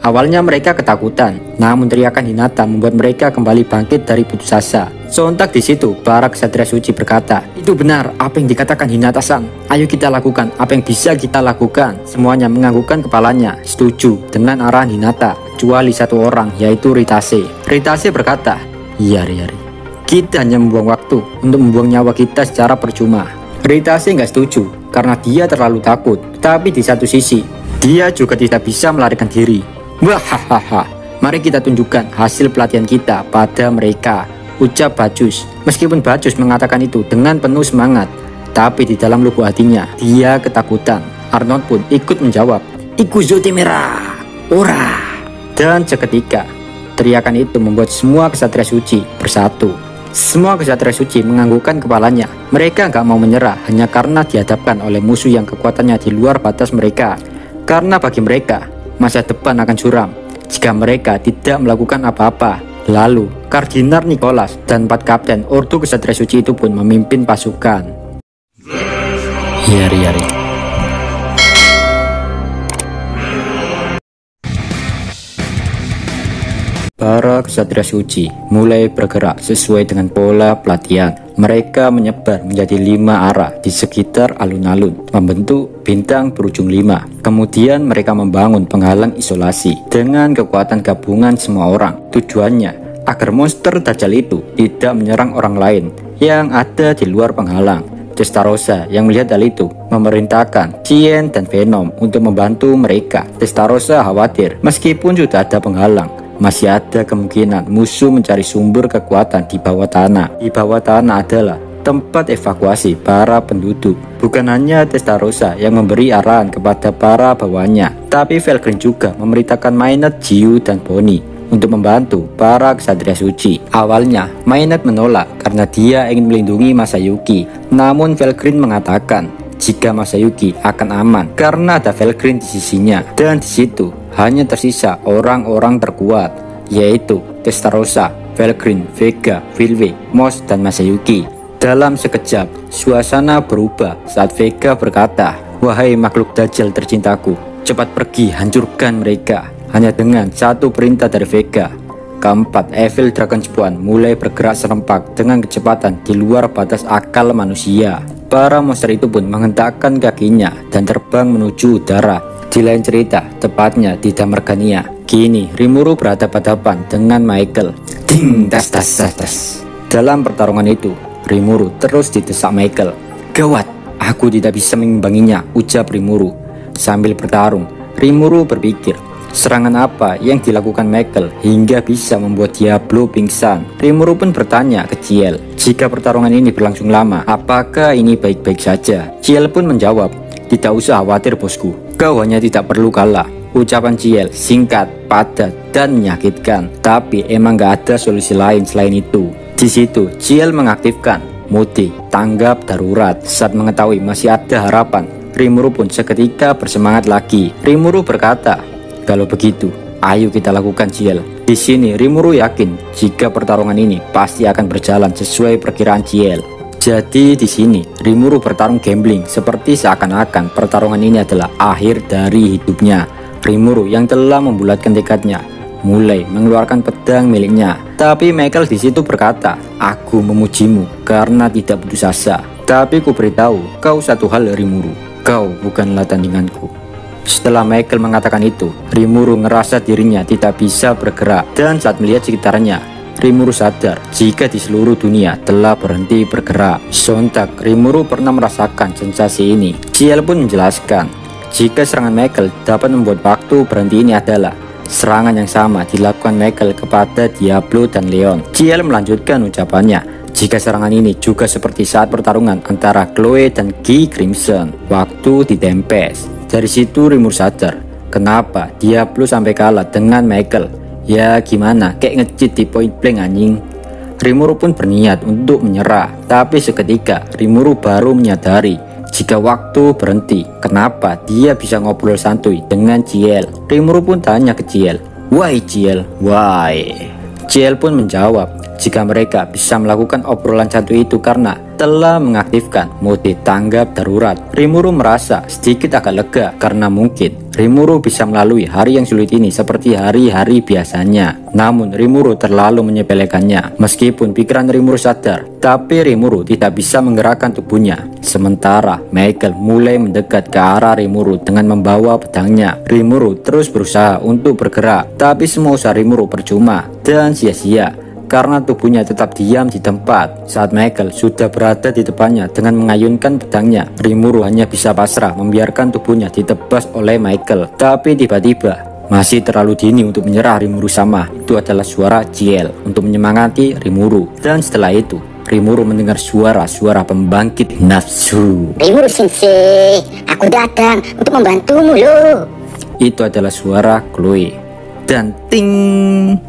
Awalnya mereka ketakutan, namun teriakan Hinata membuat mereka kembali bangkit dari putus asa. Sontak di situ, para ksatria suci berkata, "Itu benar apa yang dikatakan Hinata-san. Ayo kita lakukan apa yang bisa kita lakukan." Semuanya menganggukkan kepalanya, setuju dengan arahan Hinata, kecuali satu orang, yaitu Ritase. Ritase berkata, "Iya, Ri. Kita hanya membuang waktu untuk membuang nyawa kita secara percuma." Ritase nggak setuju, karena dia terlalu takut. Tapi di satu sisi, dia juga tidak bisa melarikan diri. "Wahahaha, mari kita tunjukkan hasil pelatihan kita pada mereka," ucap Bacchus. Meskipun Bacchus mengatakan itu dengan penuh semangat, tapi di dalam lubuk hatinya, dia ketakutan. Arnold pun ikut menjawab, "Ikuzo temera, ora." Dan seketika, teriakan itu membuat semua ksatria suci bersatu. Semua ksatria suci menganggukkan kepalanya. Mereka nggak mau menyerah hanya karena dihadapkan oleh musuh yang kekuatannya di luar batas mereka. Karena bagi mereka, masa depan akan suram jika mereka tidak melakukan apa-apa. Lalu, Kardinal Nicholas dan 4 kapten Ordo Ksatria Suci itu pun memimpin pasukan. Yari. Para ksatria suci mulai bergerak sesuai dengan pola pelatihan. Mereka menyebar menjadi 5 arah di sekitar alun-alun, membentuk bintang berujung 5. Kemudian mereka membangun penghalang isolasi dengan kekuatan gabungan semua orang. Tujuannya agar monster Dajjal itu tidak menyerang orang lain yang ada di luar penghalang. Testarossa yang melihat hal itu memerintahkan Chien dan Venom untuk membantu mereka. Testarossa khawatir meskipun sudah ada penghalang, masih ada kemungkinan musuh mencari sumber kekuatan di bawah tanah. Di bawah tanah adalah tempat evakuasi para penduduk. Bukan hanya Testarossa yang memberi arahan kepada para bawahannya, tapi Felgrin juga memerintahkan Maynard, Jiu, dan Bonnie untuk membantu para ksatria suci. Awalnya, Maynard menolak karena dia ingin melindungi Masayuki. Namun Felgrin mengatakan jika Masayuki akan aman karena ada Felgrin di sisinya. Dan di situ hanya tersisa orang-orang terkuat, yaitu Testarossa, Felgrin, Vega, Vilve, Moss, dan Masayuki. Dalam sekejap, suasana berubah saat Vega berkata, "Wahai makhluk Dajjal tercintaku, cepat pergi hancurkan mereka." Hanya dengan satu perintah dari Vega, keempat Evil Dragon Spawn mulai bergerak serempak dengan kecepatan di luar batas akal manusia. Para monster itu pun menghentakkan kakinya dan terbang menuju udara. Di lain cerita, tepatnya di Damargania, kini Rimuru berhadapan-hadapan dengan Michael. Ding, tas. Dalam pertarungan itu, Rimuru terus didesak Michael. "Gawat, aku tidak bisa mengimbanginya," ucap Rimuru. Sambil bertarung, Rimuru berpikir, serangan apa yang dilakukan Michael hingga bisa membuat Diablo pingsan. Rimuru pun bertanya ke Ciel, jika pertarungan ini berlangsung lama, apakah ini baik-baik saja? Ciel pun menjawab, "Tidak usah khawatir bosku, kau hanya tidak perlu kalah." Ucapan Ciel singkat, padat, dan menyakitkan. Tapi emang gak ada solusi lain selain itu. Di situ Ciel mengaktifkan mode tanggap darurat. Saat mengetahui masih ada harapan, Rimuru pun seketika bersemangat lagi. Rimuru berkata, "Kalau begitu, ayo kita lakukan, Ciel." Di sini Rimuru yakin jika pertarungan ini pasti akan berjalan sesuai perkiraan Ciel. Jadi di sini Rimuru bertarung gambling seperti seakan-akan pertarungan ini adalah akhir dari hidupnya. Rimuru yang telah membulatkan tekadnya mulai mengeluarkan pedang miliknya. Tapi Michael di situ berkata, "Aku memujimu karena tidak putus asa. Tapi ku beritahu kau satu hal, Rimuru, kau bukanlah tandinganku." Setelah Michael mengatakan itu, Rimuru ngerasa dirinya tidak bisa bergerak. Dan saat melihat sekitarnya, Rimuru sadar jika di seluruh dunia telah berhenti bergerak. Sontak Rimuru pernah merasakan sensasi ini. Ciel pun menjelaskan, jika serangan Michael dapat membuat waktu berhenti ini adalah serangan yang sama dilakukan Michael kepada Diablo dan Leon. Ciel melanjutkan ucapannya, jika serangan ini juga seperti saat pertarungan antara Chloe dan Guy Crimson waktu di Tempest. Dari situ Rimuru sadar kenapa Diablo sampai kalah dengan Michael. Ya gimana, kayak nge-cheat di point blank anjing. Rimuru pun berniat untuk menyerah, tapi seketika Rimuru baru menyadari jika waktu berhenti, kenapa dia bisa ngobrol santuy dengan Ciel. Rimuru pun tanya ke Ciel, "Why Ciel, why?" Ciel pun menjawab jika mereka bisa melakukan obrolan santuy itu karena telah mengaktifkan mode tanggap darurat. Rimuru merasa sedikit agak lega karena mungkin Rimuru bisa melalui hari yang sulit ini seperti hari-hari biasanya. Namun Rimuru terlalu menyepelekannya. Meskipun pikiran Rimuru sadar, tapi Rimuru tidak bisa menggerakkan tubuhnya. Sementara Michael mulai mendekat ke arah Rimuru dengan membawa pedangnya. Rimuru terus berusaha untuk bergerak, tapi semua usaha Rimuru percuma dan sia-sia karena tubuhnya tetap diam di tempat. Saat Michael sudah berada di depannya dengan mengayunkan pedangnya, Rimuru hanya bisa pasrah membiarkan tubuhnya ditebas oleh Michael. Tapi tiba-tiba, masih terlalu dini untuk menyerah Rimuru sama. Itu adalah suara Ciel untuk menyemangati Rimuru. Dan setelah itu, Rimuru mendengar suara-suara pembangkit nafsu. Rimuru Sensei, aku datang untuk membantumu loh. Itu adalah suara Chloe. Dan ting,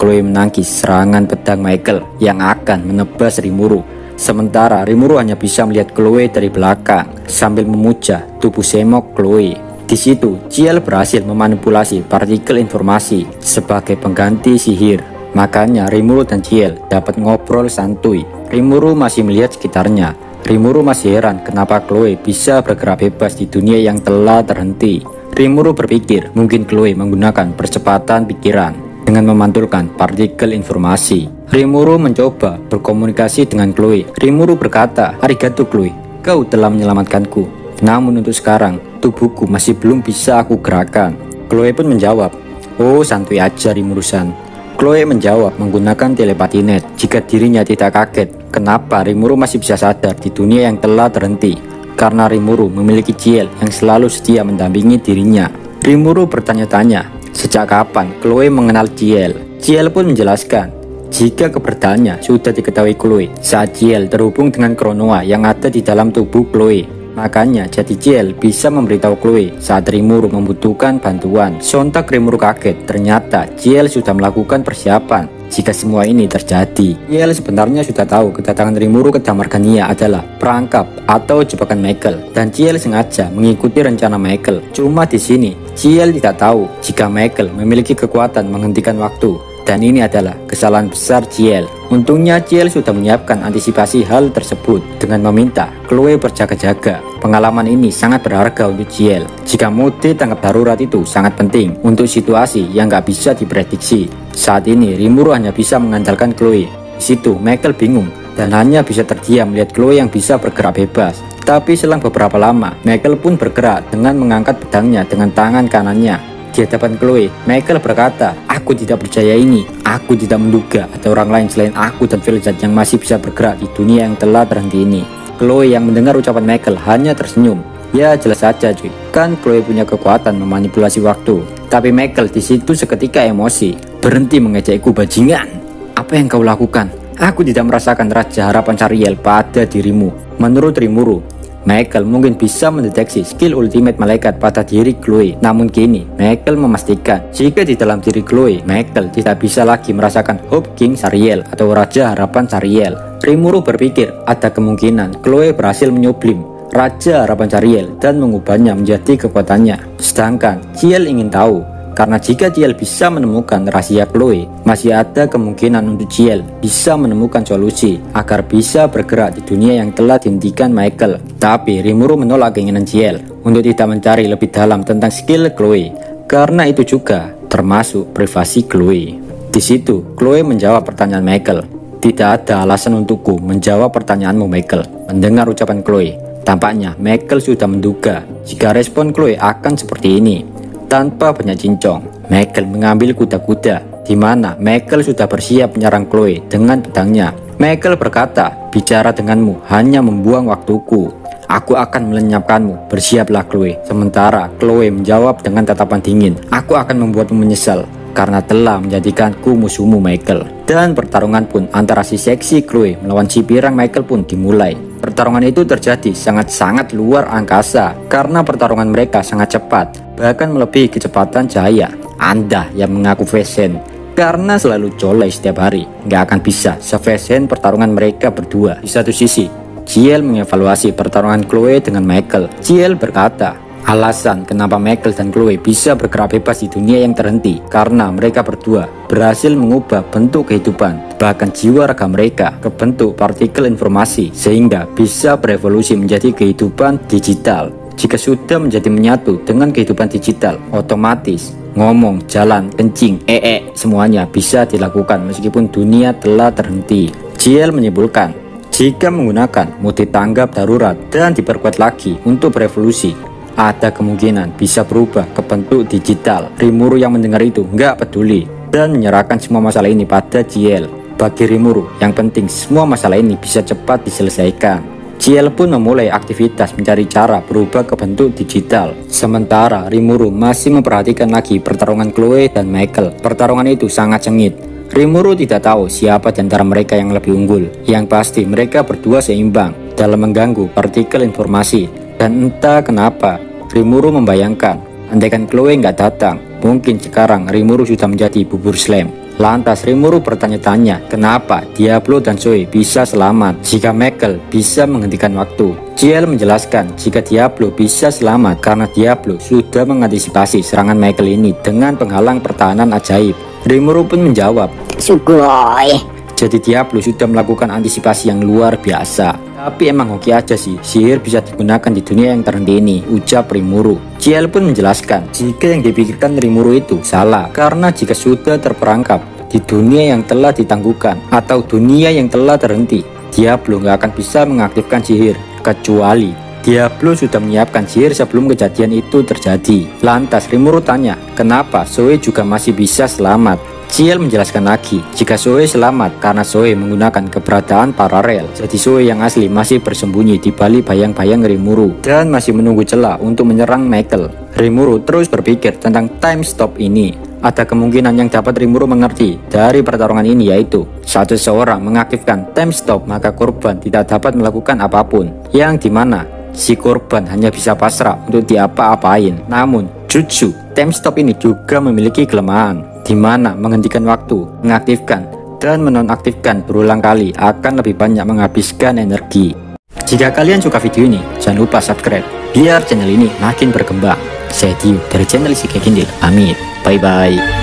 Chloe menangkis serangan pedang Michael yang akan menebas Rimuru. Sementara Rimuru hanya bisa melihat Chloe dari belakang sambil memuja tubuh semok Chloe. Di situ, Ciel berhasil memanipulasi partikel informasi sebagai pengganti sihir. Makanya Rimuru dan Ciel dapat ngobrol santuy. Rimuru masih melihat sekitarnya. Rimuru masih heran kenapa Chloe bisa bergerak bebas di dunia yang telah terhenti. Rimuru berpikir mungkin Chloe menggunakan percepatan pikiran dengan memantulkan partikel informasi. Rimuru mencoba berkomunikasi dengan Chloe. Rimuru berkata, "Arigato Chloe, kau telah menyelamatkanku. Namun untuk sekarang, tubuhku masih belum bisa aku gerakan." Chloe pun menjawab, "Oh, santuy aja Rimuru-san." Chloe menjawab menggunakan telepati net. Jika dirinya tidak kaget, kenapa Rimuru masih bisa sadar di dunia yang telah terhenti. Karena Rimuru memiliki Ciel yang selalu setia mendampingi dirinya. Rimuru bertanya-tanya, sejak kapan Chloe mengenal Ciel? Ciel pun menjelaskan, jika keberadaannya sudah diketahui Chloe saat Ciel terhubung dengan Kronoa yang ada di dalam tubuh Chloe. Makanya jadi Ciel bisa memberitahu Chloe saat Rimuru membutuhkan bantuan. Sontak Rimuru kaget, ternyata Ciel sudah melakukan persiapan. Jika semua ini terjadi, Ciel sebenarnya sudah tahu kedatangan Rimuru ke Damargania adalah perangkap atau jebakan Michael, dan Ciel sengaja mengikuti rencana Michael. Cuma di sini, Ciel tidak tahu jika Michael memiliki kekuatan menghentikan waktu, dan ini adalah kesalahan besar Ciel. Untungnya Ciel sudah menyiapkan antisipasi hal tersebut dengan meminta Chloe berjaga-jaga. Pengalaman ini sangat berharga untuk Ciel. Jika mode tanggap darurat itu sangat penting untuk situasi yang gak bisa diprediksi. Saat ini Rimuru hanya bisa mengandalkan Chloe. Di situ Michael bingung dan hanya bisa terdiam melihat Chloe yang bisa bergerak bebas. Tapi selang beberapa lama, Michael pun bergerak dengan mengangkat pedangnya dengan tangan kanannya. Di hadapan Chloe, Michael berkata, "Aku tidak percaya ini. Aku tidak menduga ada orang lain selain aku dan Velzat yang masih bisa bergerak di dunia yang telah terhenti ini." Chloe yang mendengar ucapan Michael hanya tersenyum. Ya jelas saja cuy, kan Chloe punya kekuatan memanipulasi waktu. Tapi Michael di situ seketika emosi. "Berhenti mengejekku bajingan. Apa yang kau lakukan? Aku tidak merasakan raja harapan Sariel pada dirimu." Menurut Rimuru, Michael mungkin bisa mendeteksi skill ultimate malaikat pada diri Chloe. Namun kini, Michael memastikan jika di dalam diri Chloe, Michael tidak bisa lagi merasakan Hope King Sariel atau Raja Harapan Sariel. Rimuru berpikir ada kemungkinan Chloe berhasil menyublim Raja Harapan Sariel dan mengubahnya menjadi kekuatannya. Sedangkan Ciel ingin tahu, karena jika Ciel bisa menemukan rahasia Chloe, masih ada kemungkinan untuk Ciel bisa menemukan solusi agar bisa bergerak di dunia yang telah dihentikan Michael. Tapi Rimuru menolak keinginan Ciel untuk tidak mencari lebih dalam tentang skill Chloe, karena itu juga termasuk privasi Chloe. Di situ, Chloe menjawab pertanyaan Michael. "Tidak ada alasan untukku menjawab pertanyaanmu Michael." Mendengar ucapan Chloe, tampaknya Michael sudah menduga jika respon Chloe akan seperti ini. Tanpa banyak cincong, Michael mengambil kuda-kuda, di mana Michael sudah bersiap menyerang Chloe dengan pedangnya. Michael berkata, "Bicara denganmu hanya membuang waktuku. Aku akan melenyapkanmu, bersiaplah Chloe." Sementara Chloe menjawab dengan tatapan dingin, "Aku akan membuatmu menyesal karena telah menjadikanku musuhmu Michael." Dan pertarungan pun antara si seksi Chloe melawan si pirang Michael pun dimulai. Pertarungan itu terjadi sangat-sangat luar angkasa karena pertarungan mereka sangat cepat, bahkan melebihi kecepatan cahaya. Anda yang mengaku fashion karena selalu colek setiap hari, nggak akan bisa se-fashion pertarungan mereka berdua. Di satu sisi, Ciel mengevaluasi pertarungan Chloe dengan Michael. Ciel berkata, Alasan kenapa Michael dan Chloe bisa bergerak bebas di dunia yang terhenti karena mereka berdua berhasil mengubah bentuk kehidupan, bahkan jiwa raga mereka ke bentuk partikel informasi sehingga bisa berevolusi menjadi kehidupan digital. Jika sudah menjadi menyatu dengan kehidupan digital, otomatis ngomong, jalan, kencing, semuanya bisa dilakukan meskipun dunia telah terhenti. JL menyimpulkan, jika menggunakan mode tanggap darurat dan diperkuat lagi untuk berevolusi, ada kemungkinan bisa berubah ke bentuk digital. Rimuru yang mendengar itu nggak peduli dan menyerahkan semua masalah ini pada JL. Bagi Rimuru, yang penting semua masalah ini bisa cepat diselesaikan. JL pun memulai aktivitas mencari cara berubah ke bentuk digital. Sementara Rimuru masih memperhatikan lagi pertarungan Chloe dan Michael. Pertarungan itu sangat sengit. Rimuru tidak tahu siapa di antara mereka yang lebih unggul. Yang pasti mereka berdua seimbang dalam mengganggu partikel informasi. Dan entah kenapa Rimuru membayangkan, andaikan Chloe nggak datang, mungkin sekarang Rimuru sudah menjadi bubur slam. Lantas Rimuru bertanya-tanya, kenapa Diablo dan Zoe bisa selamat jika Michael bisa menghentikan waktu. JL menjelaskan jika Diablo bisa selamat karena Diablo sudah mengantisipasi serangan Michael ini dengan penghalang pertahanan ajaib. Rimuru pun menjawab, Sugoi. jadi Diablo sudah melakukan antisipasi yang luar biasa. Tapi emang hoki aja sih, sihir bisa digunakan di dunia yang terhenti ini, ucap Rimuru. JL pun menjelaskan, jika yang dipikirkan Rimuru itu salah, karena jika sudah terperangkap di dunia yang telah ditangguhkan atau dunia yang telah terhenti, Diablo nggak akan bisa mengaktifkan sihir, kecuali Diablo sudah menyiapkan sihir sebelum kejadian itu terjadi. Lantas Rimuru tanya, kenapa Zoe juga masih bisa selamat? JL menjelaskan lagi, jika Zoe selamat karena Zoe menggunakan keberadaan paralel. Jadi Zoe yang asli masih bersembunyi di balik bayang-bayang Rimuru dan masih menunggu celah untuk menyerang Michael. Rimuru terus berpikir tentang time stop ini. Ada kemungkinan yang dapat Rimuru mengerti dari pertarungan ini, yaitu saat seseorang mengaktifkan time stop maka korban tidak dapat melakukan apapun, yang dimana si korban hanya bisa pasrah untuk diapa-apain. Namun jutsu time stop ini juga memiliki kelemahan, di mana menghentikan waktu, mengaktifkan, dan menonaktifkan berulang kali akan lebih banyak menghabiskan energi. Jika kalian suka video ini, jangan lupa subscribe, biar channel ini makin berkembang. Saya Dio dari channel Isi Kekindil, pamit, bye-bye.